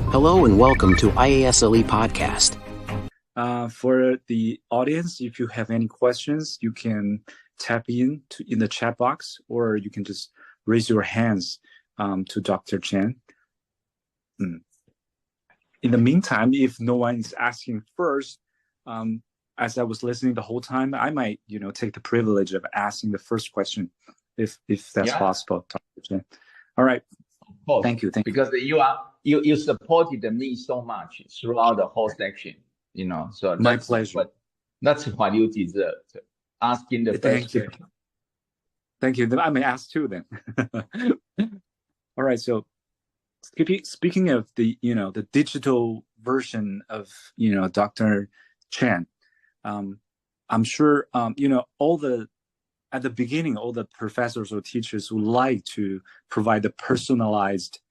Hello and welcome to IASLE podcast. For the audience, if you have any questions, you can tap in the chat box, or you can just raise your hands to Dr. Chen. In the meantime, if no one is asking first, as I was listening the whole time, I might, take the privilege of asking the first question, if that's possible, Dr. Chen. All right. Thank you. Because you supported me so much throughout the whole section, So my pleasure. That's what you deserve. Asking the first question. Thank you. Then I may ask too. Then. All right. So, speaking of the the digital version of Dr. Chen, I'm sure at the beginning, all the professors or teachers would like to provide the personalized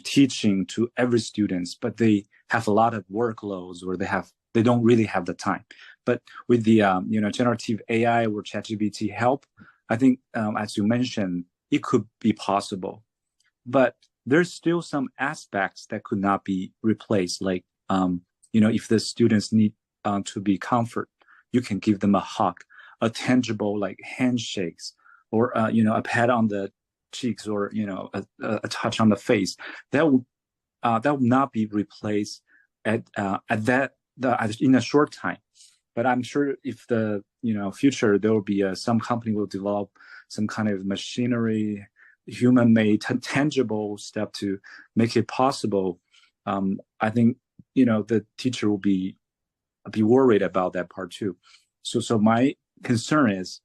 teaching to every student, but they have a lot of workloads, or they don't really have the time. But with the generative AI or ChatGPT help, I think as you mentioned, it could be possible. But there's still some aspects that could not be replaced, like if the students need to be comfort, you can give them a hug, a tangible like handshakes, or a pat on the cheeks, or a touch on the face. That would not be replaced in a short time. But I'm sure if the future, there will be some company will develop some kind of machinery, human-made, tangible step to make it possible. I think the teacher will be worried about that part too. So my concern is,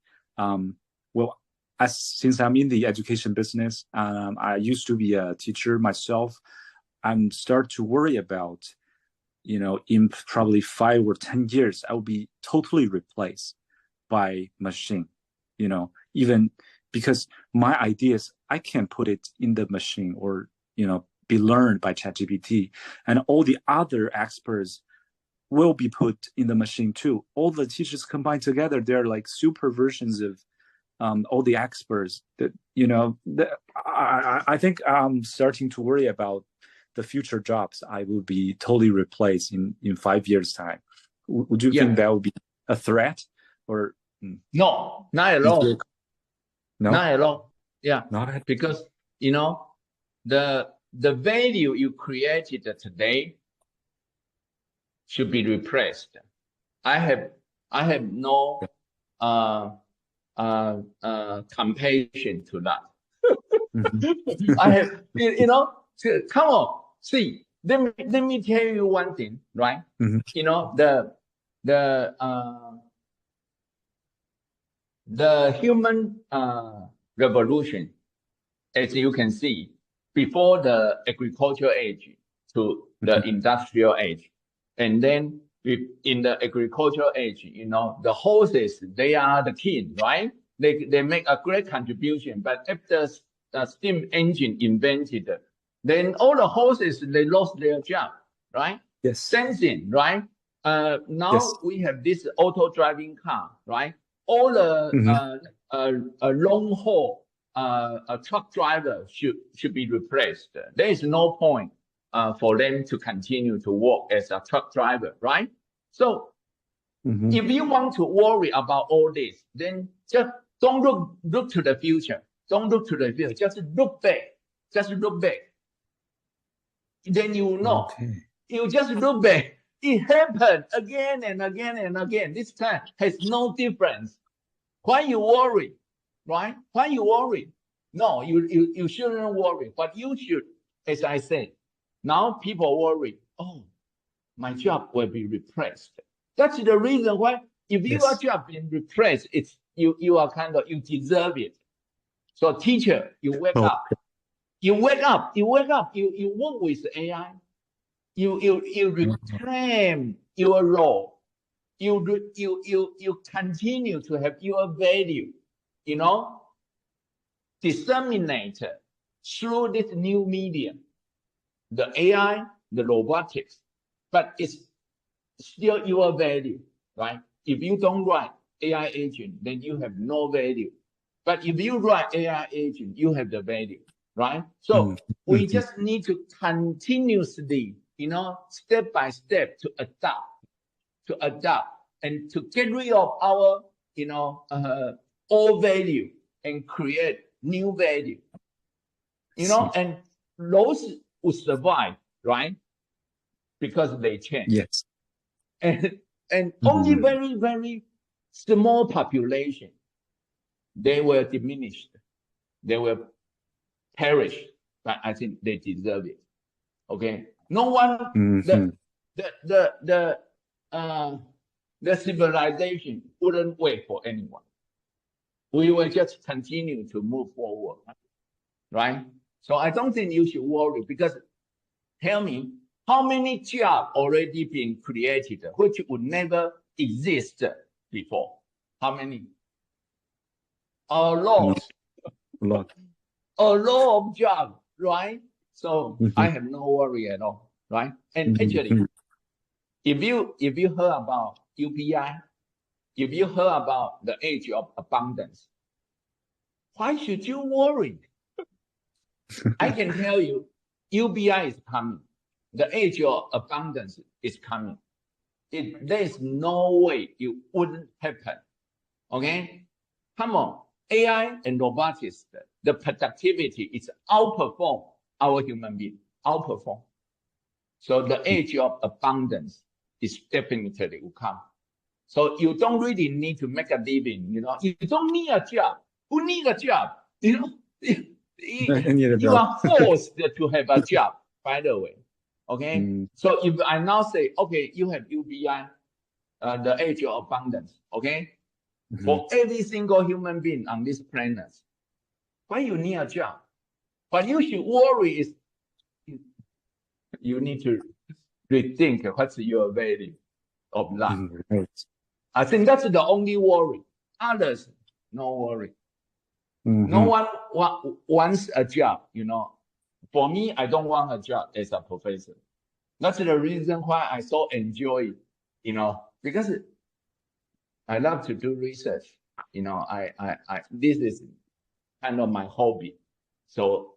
since I'm in the education business, I used to be a teacher myself. I'm start to worry about, in probably 5 or 10 years, I will be totally replaced by machine. Even because my ideas, I can put it in the machine, or be learned by ChatGPT, and all the other experts will be put in the machine too. All the teachers combined together, they're like super versions of all the experts. That I think I'm starting to worry about the future jobs I will be totally replaced in 5 years time. Would you think that would be a threat, or no? Not at all. No, not at all. Yeah, not because the value you created today should be replaced. I have no compassion to that. I have, come on, see. Let me tell you one thing, right? The human revolution, as you can see, before the agricultural age to the industrial age, and then in the agricultural age, the horses, they are the king, right? They make a great contribution. But after the steam engine invented, then all the horses, they lost their job, right? Yes. Sensing, right? Now we have this auto driving car, right? All the long haul truck driver should be replaced. There is no point for them to continue to work as a truck driver, right? So if you want to worry about all this, then just don't look to the future. Don't look to the future. Just look back. Just look back. Then you will know. Okay. You just look back. It happened again and again and again. This time has no difference. Why you worry, right? Why you worry? No, you shouldn't worry. But you should, as I said, now people worry, oh, my job will be replaced. That's the reason why if your job being replaced, it's you deserve it. So teacher, you wake up. You wake up. You work with AI. You reclaim your role. You continue to have your value, disseminate through this new medium, the AI, the robotics, but it's still your value, right? If you don't write AI agent, then you have no value. But if you write AI agent, you have the value. right? So we just need to continuously, step by step to adapt and to get rid of our, old value and create new value, and those will survive, right? Because they change. Yes. And only very, very small population, they were diminished. They will perish, but I think they deserve it. Okay. No one, the civilization wouldn't wait for anyone. We will just continue to move forward, right? So I don't think you should worry, because tell me, how many jobs already been created which would never exist before? How many? A lot. A lot of jobs, right? So I have no worry at all, right? And actually, if you heard about UBI, if you heard about the age of abundance, why should you worry? I can tell you, UBI is coming. The age of abundance is coming. There is no way it wouldn't happen. Okay? Come on. AI and robotics, the productivity is outperform our human being. Outperform. So the age of abundance is definitely will come. So you don't really need to make a living, You don't need a job. Who need a job? You are forced to have a job, by the way. Okay? So if I now say, okay, you have UBI, the age of abundance, okay? For every single human being on this planet, why you need a job? What you should worry is you need to rethink what's your value of life. I think that's the only worry. Others, no worry. No one wants a job, For me, I don't want a job as a professor. That's the reason why I so enjoy it, because I love to do research. This is kind of my hobby. So,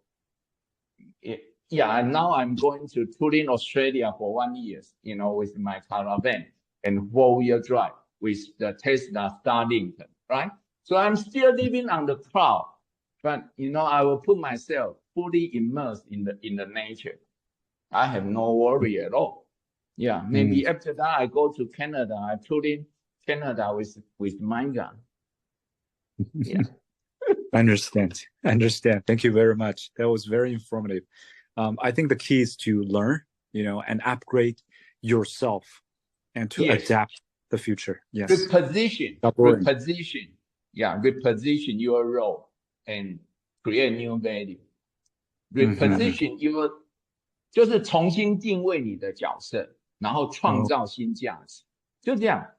and now I'm going to Turin, Australia for 1 year, with my caravan and 4-wheel drive with the Tesla Starlink, right? So I'm still living on the cloud, but I will put myself fully immersed in the nature. I have no worry at all. Yeah, maybe after that I go to Canada. I tour in Canada with my gun. Yeah. Understand. Thank you very much. That was very informative. I think the key is to learn, and upgrade yourself and to adapt the future. Yes. Reposition. Yeah, reposition your role and create new value. Reposition your 就是重新定位你的角色，然后创造新价值，就这样。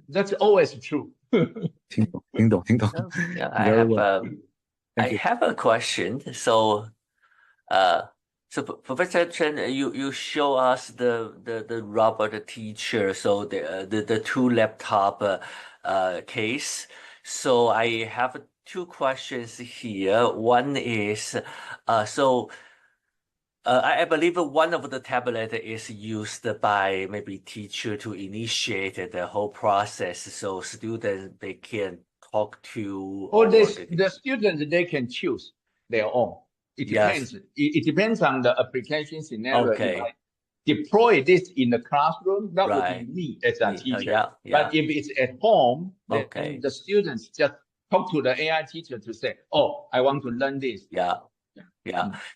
That's always true. 听懂。Yeah, I have a question. So, Professor Chen, you show us the robot teacher. So the 2 laptop case. So I have 2 questions here. One is, I believe one of the tablet is used by maybe teacher to initiate the whole process, so students they can talk to. The students they can choose their own. It depends. Yes. It depends on the application scenario. Okay. If I deploy this in the classroom, that would be me as a teacher. But if it's at home, then the students just talk to the AI teacher to say, "Oh, I want to learn this." Yeah.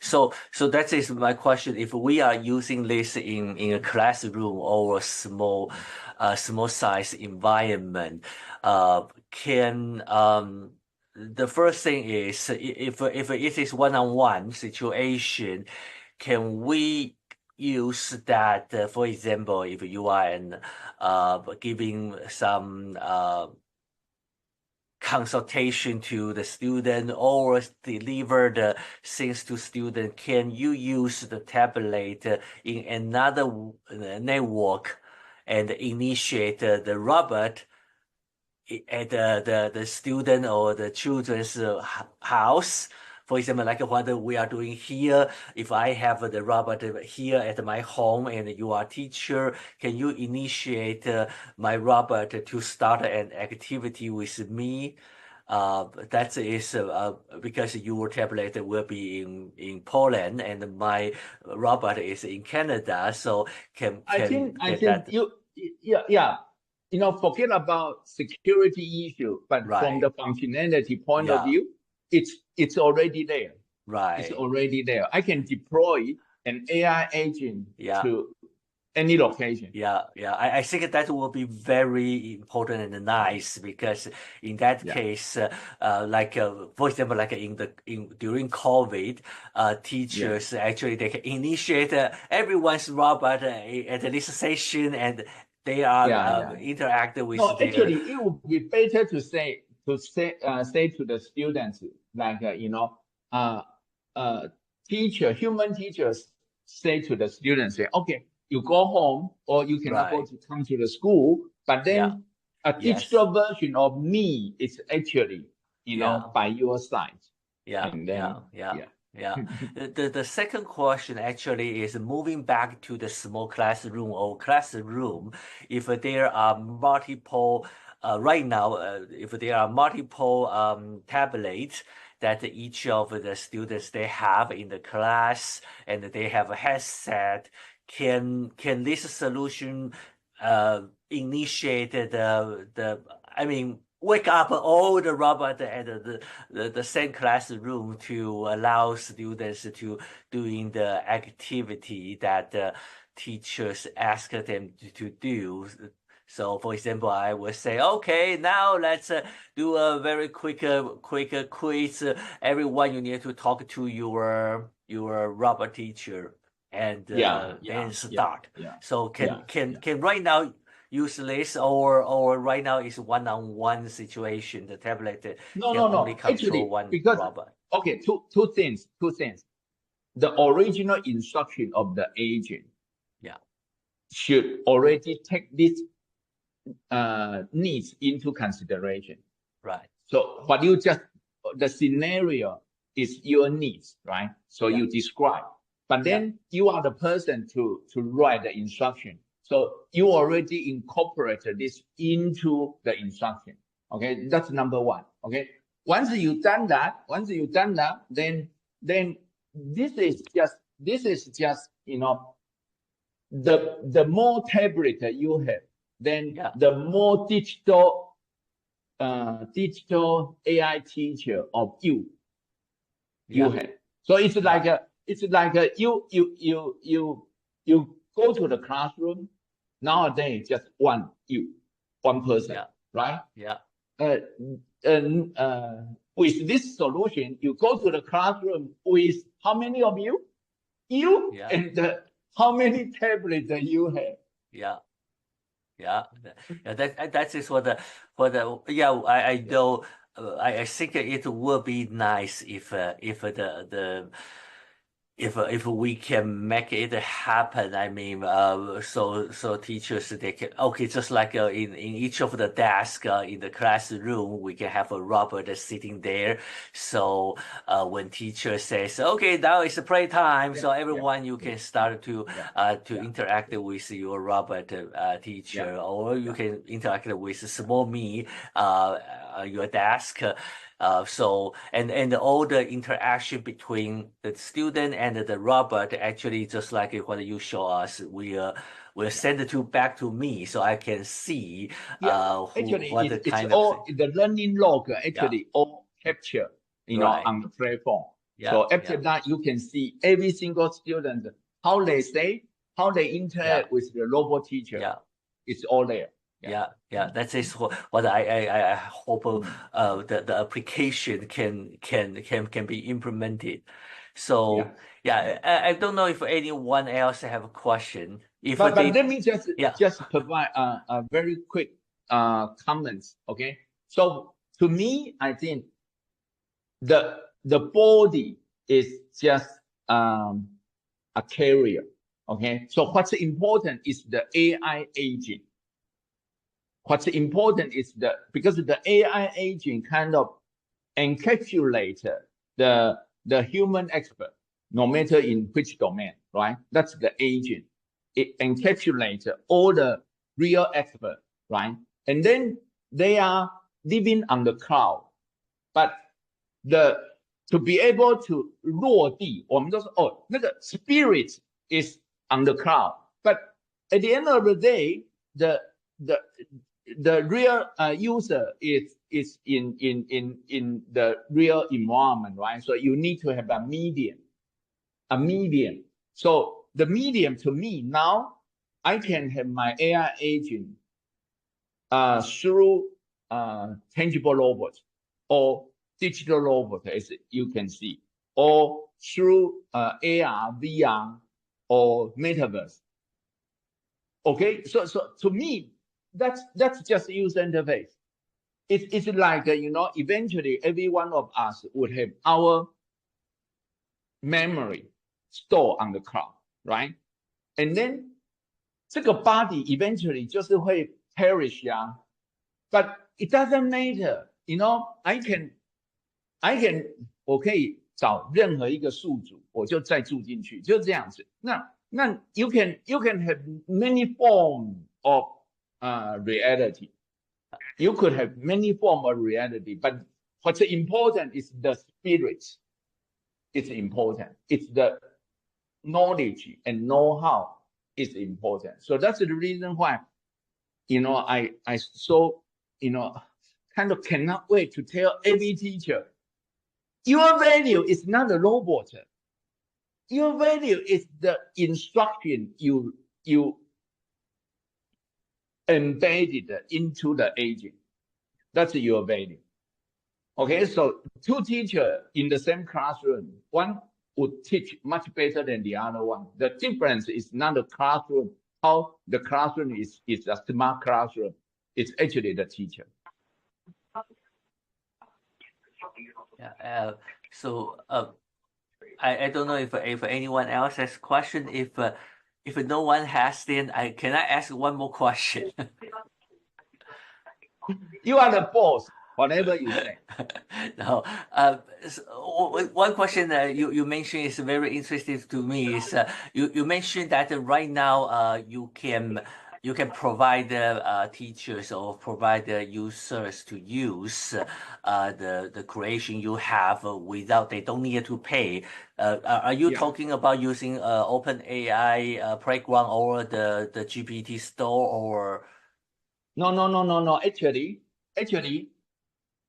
So that is my question. If we are using this in a classroom or a small size environment, can the first thing is if it is one-on-one situation, can we use that? For example, if you are giving some consultation to the student or deliver the things to student, can you use the tablet in another network and initiate the robot at the student or the children's house for example, like what we are doing here. If I have the robot here at my home and you are teacher, can you initiate my robot to start an activity with me? That is because your tablet will be in Poland and my robot is in Canada, so I think that yeah. Forget about security issue, but from right. the functionality point of Yeah. view, it's already there. Right. It's already there. I can deploy an AI agent Yeah. to any location. Yeah, yeah. I think that will be very important and nice because in that case, for example, like during COVID, teachers actually they can initiate everyone's robot at this session and they are interact with No, their. actually, it would be better to say to the students like teacher, human teachers say to the students, say, okay, you go home or you cannot go to come to the school, but then a digital version of me is actually by your side. Yeah, and then, yeah. The second question actually is moving back to the small classroom or classroom. If there are multiple, right now, if there are multiple tablets that each of the students they have in the class and they have a headset, can this solution initiate wake up all the robots at the same classroom to allow students to doing the activity that teachers ask them to do. So, for example, I would say, okay, now let's do a very quick quiz. Everyone, you need to talk to your robot teacher and then start. So, can right now use this or right now is one-on-one situation? The tablet can only control actually, one because, robot. Okay, two things. The original instruction of the agent should already take this needs into consideration. Right. So the scenario is your needs, right? So you describe, but then you are the person to write the instruction. So you already incorporated this into the instruction. Okay, that's number one. Okay, once you've done that, then this is just the more tablet that you have, then the more digital AI teacher of you have. So it's like you go to the classroom nowadays, just one person, right? With this solution, you go to the classroom with how many of you? And how many tablets that you have? That is what I know. I think it will be nice if we can make it happen. I mean, so teachers they can just like in each of the desks in the classroom we can have a robot sitting there. So when teacher says, okay, now it's play time, so everyone you can start to interact with your robot teacher, or you can interact with small me your desk. So and all the interaction between the student and the robot actually just like what you show us, will send it back to me so I can see actually what it's kind all of the learning log actually all capture on the platform. So after that you can see every single student how they say, how they interact with the robot teacher. It's all there. That is what I hope the application can be implemented. So I don't know if anyone else have a question. But let me just provide a very quick comments. Okay, so to me, I think the body is just a carrier. Okay, so what's important is the AI agent. What's important is because the AI agent kind of encapsulates the the human expert, no matter in which domain, right? That's the agent. It encapsulates all the real expert, right? And then they are living on the cloud, but to be able to 落地，我们都说哦，那个 spirit is on the cloud, but at the end of the day, the real user is in the real environment, right? So you need to have a medium. So the medium to me now, I can have my AI agent through tangible robot or digital robot, as you can see, or through AR, VR, or metaverse. Okay, so to me, that's just user interface. It's like eventually every one of us would have our memory stored on the cloud, right? And then 这个 body eventually 就是会 perish 呀 but it doesn't matter,我可以找任何一个宿主，我就再住进去，就这样子。那 you can have many forms of reality. You could have many forms of reality, but what's important is the spirit. It's important. It's the knowledge and know-how is important. So that's the reason why, I so, kind of cannot wait to tell every teacher, your value is not a robot. Your value is the instruction you embedded into the agent. That's your value. Okay, so two teachers in the same classroom, one would teach much better than the other one. The difference is not the classroom, how the classroom is a smart classroom. It's actually the teacher. Yeah. So I don't know if anyone else has a question. If no one has, then can I ask one more question? You are the boss. Whatever you say. No. So one question you mentioned is very interesting to me. Is you mentioned that right now you can provide teachers or provide users to use the creation you have without they don't need to pay. Are you talking about using OpenAI playground or the GPT store or? No. Actually,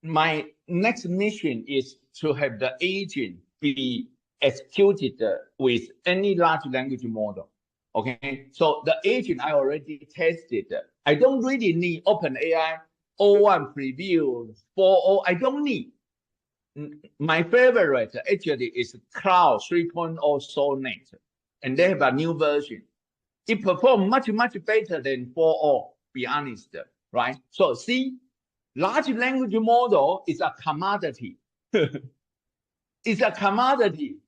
my next mission is to have the agent be executed with any large language model. Okay, so the agent I already tested. I don't really need OpenAI 01 preview 4.0. I don't need. My favorite actually is Cloud 3.0 Sonnet, and they have a new version. It performs much better than 4.0. Be honest, right? So see. Large language model is a commodity. It's a commodity,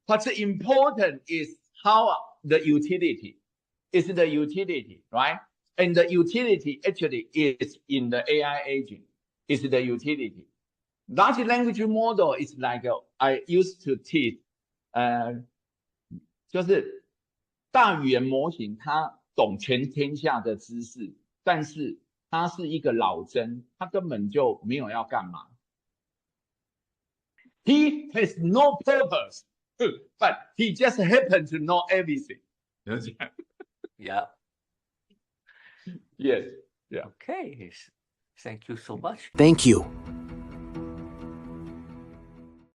What's important is how the utility. It's the utility, right? And the utility actually is in the AI agent. It's the utility. Large language model is like I used to teach, 就是大语言模型，它懂全天下的知识，但是他是一个老僧，他根本就没有要干嘛。He has no purpose, but he just happens to know everything. Yeah. Yes. Yeah. Okay. Thank you so much. Thank you.